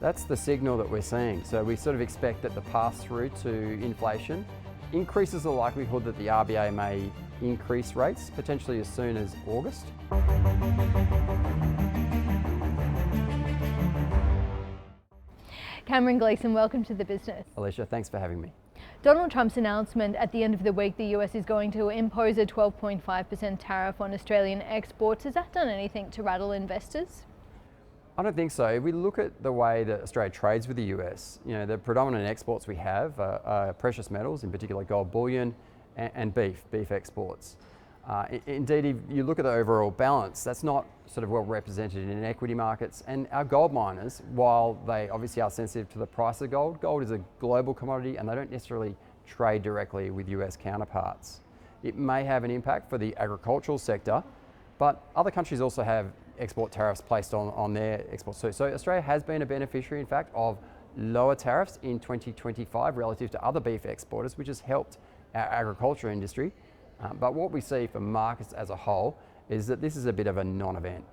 That's the signal that we're seeing. So we sort of expect that the pass-through to inflation increases the likelihood that the RBA may increase rates, potentially as soon as August. Cameron Gleeson, welcome to The Business. Alicia, thanks for having me. Donald Trump's announcement at the end of the week the US is going to impose a 12.5% tariff on Australian exports. Has that done anything to rattle investors? I don't think so. If we look at the way that Australia trades with the US, the predominant exports we have are precious metals, in particular gold bullion and beef exports. Indeed, if you look at the overall balance, that's not sort of well represented in equity markets. And our gold miners, while they obviously are sensitive to the price of gold is a global commodity and they don't necessarily trade directly with US counterparts. It may have an impact for the agricultural sector, but other countries also have export tariffs placed on their exports too. So Australia has been a beneficiary, in fact, of lower tariffs in 2025 relative to other beef exporters, which has helped our agriculture industry. But what we see for markets as a whole is that this is a bit of a non-event.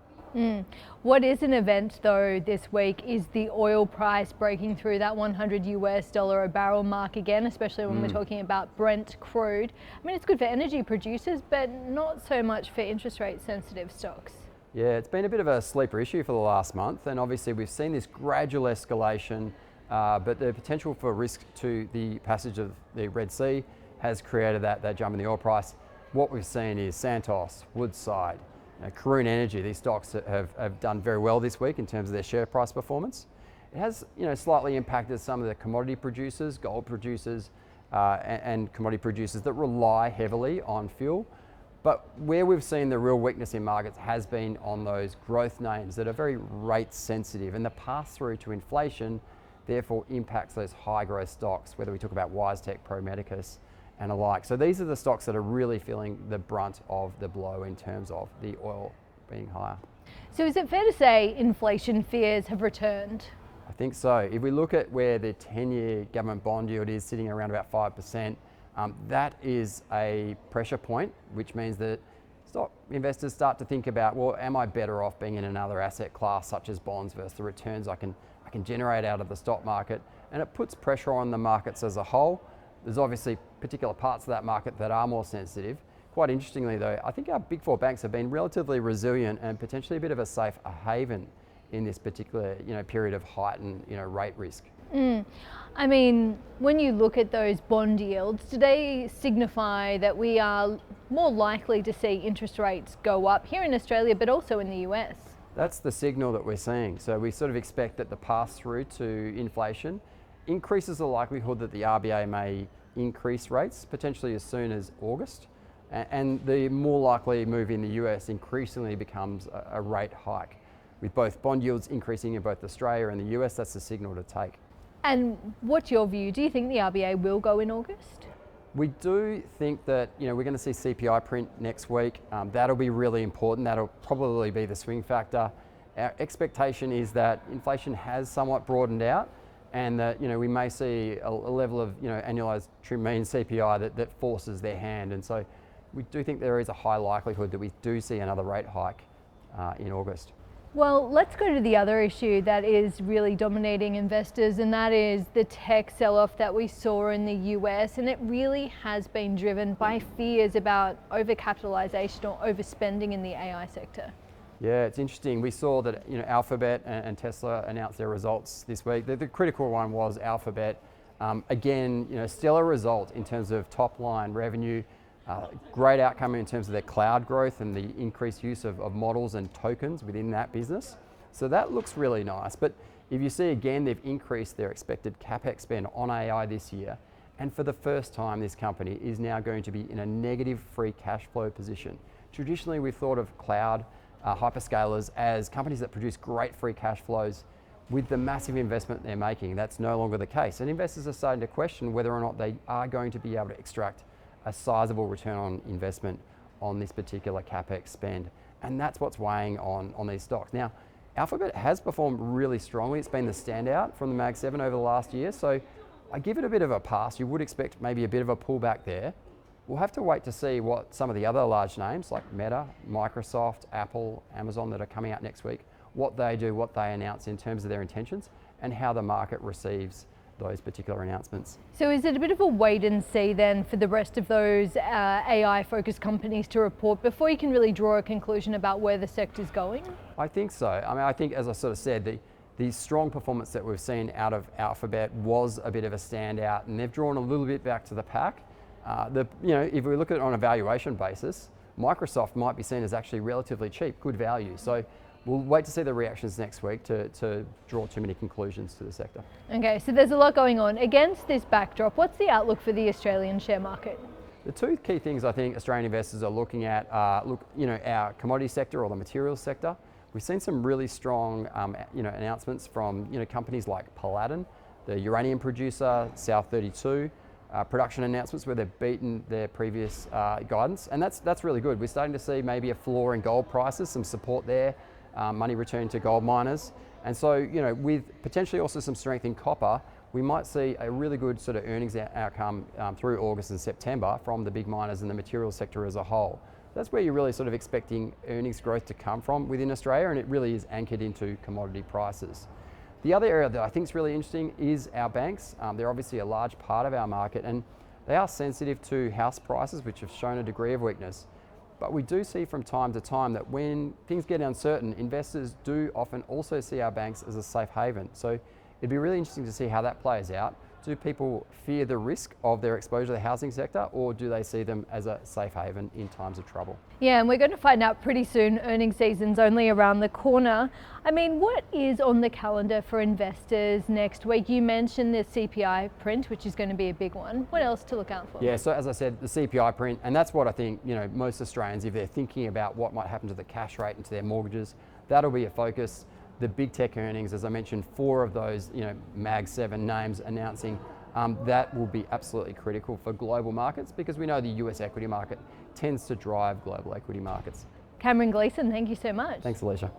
What is an event though this week is the oil price breaking through that $100 a barrel mark again, especially when we're talking about Brent crude. I mean, it's good for energy producers, but not so much for interest rate sensitive stocks. Yeah, it's been a bit of a sleeper issue for the last month, and obviously we've seen this gradual escalation, but the potential for risk to the passage of the Red Sea has created that jump in the oil price. What we've seen is Santos, Woodside, crude energy. These stocks have done very well this week in terms of their share price performance. It has slightly impacted some of the commodity producers, gold producers, and commodity producers that rely heavily on fuel. But where we've seen the real weakness in markets has been on those growth names that are very rate sensitive, and the pass through to inflation therefore impacts those high growth stocks, whether we talk about WiseTech, Pro Medicus and alike. So these are the stocks that are really feeling the brunt of the blow in terms of the oil being higher. So is it fair to say inflation fears have returned? I think so. If we look at where the 10-year government bond yield is sitting around about 5%, that is a pressure point, which means that stock investors start to think about, well, am I better off being in another asset class such as bonds versus the returns I can generate out of the stock market? And it puts pressure on the markets as a whole. There's obviously particular parts of that market that are more sensitive. Quite interestingly though, I think our big four banks have been relatively resilient and potentially a bit of a safe haven in this particular period of heightened rate risk. I mean, when you look at those bond yields, do they signify that we are more likely to see interest rates go up here in Australia, but also in the US? That's the signal that we're seeing. So we sort of expect that the pass-through to inflation increases the likelihood that the RBA may increase rates, potentially as soon as August. And the more likely move in the US increasingly becomes a rate hike. With both bond yields increasing in both Australia and the US, that's the signal to take. And what's your view? Do you think the RBA will go in August? We do think that we're going to see CPI print next week. That'll be really important. That'll probably be the swing factor. Our expectation is that inflation has somewhat broadened out, and that we may see a level of annualized true mean CPI that forces their hand. And so we do think there is a high likelihood that we do see another rate hike in August. Well, let's go to the other issue that is really dominating investors, and that is the tech sell-off that we saw in the US, and it really has been driven by fears about overcapitalization or overspending in the AI sector. Yeah, it's interesting. We saw that Alphabet and Tesla announced their results this week. The critical one was Alphabet. Again, stellar result in terms of top line revenue. Great outcome in terms of their cloud growth and the increased use of models and tokens within that business. So that looks really nice. But if you see again, they've increased their expected CapEx spend on AI this year. And for the first time, this company is now going to be in a negative free cash flow position. Traditionally, we've thought of cloud hyperscalers as companies that produce great free cash flows. With the massive investment they're making, that's no longer the case. And investors are starting to question whether or not they are going to be able to extract a sizable return on investment on this particular CapEx spend. And that's what's weighing on these stocks. Now, Alphabet has performed really strongly. It's been the standout from the Mag 7 over the last year. So I give it a bit of a pass. You would expect maybe a bit of a pullback there. We'll have to wait to see what some of the other large names like Meta, Microsoft, Apple, Amazon that are coming out next week, what they do, what they announce in terms of their intentions. and how the market receives those particular announcements. So is it a bit of a wait and see then for the rest of those AI-focused companies to report before you can really draw a conclusion about where the sector's going? I think so. I mean, I think, as I sort of said, the strong performance that we've seen out of Alphabet was a bit of a standout, and they've drawn a little bit back to the pack. If we look at it on a valuation basis, Microsoft might be seen as actually relatively cheap, good value. So we'll wait to see the reactions next week to draw too many conclusions to the sector. Okay, so there's a lot going on. Against this backdrop, what's the outlook for the Australian share market? The two key things I think Australian investors are looking at are, our commodity sector or the materials sector. We've seen some really strong, announcements from, companies like Paladin, the uranium producer, South 32, production announcements where they've beaten their previous guidance, and that's really good. We're starting to see maybe a floor in gold prices, some support there, money returning to gold miners, and so with potentially also some strength in copper, we might see a really good sort of earnings outcome through August and September from the big miners and the materials sector as a whole. That's where you're really sort of expecting earnings growth to come from within Australia, and it really is anchored into commodity prices. The other area that I think is really interesting is our banks. They're obviously a large part of our market, and they are sensitive to house prices, which have shown a degree of weakness. But we do see from time to time that when things get uncertain, investors do often also see our banks as a safe haven. So it'd be really interesting to see how that plays out. Do people fear the risk of their exposure to the housing sector, or do they see them as a safe haven in times of trouble? Yeah, and we're going to find out pretty soon. Earnings season's only around the corner. I mean, what is on the calendar for investors next week? You mentioned the CPI print, which is going to be a big one. What else to look out for? Yeah, so as I said, the CPI print, and that's what I think, most Australians, if they're thinking about what might happen to the cash rate and to their mortgages, that'll be a focus. The big tech earnings, as I mentioned, 4 of those, Mag 7 names announcing, that will be absolutely critical for global markets, because we know the US equity market tends to drive global equity markets. Cameron Gleeson, thank you so much. Thanks, Alicia.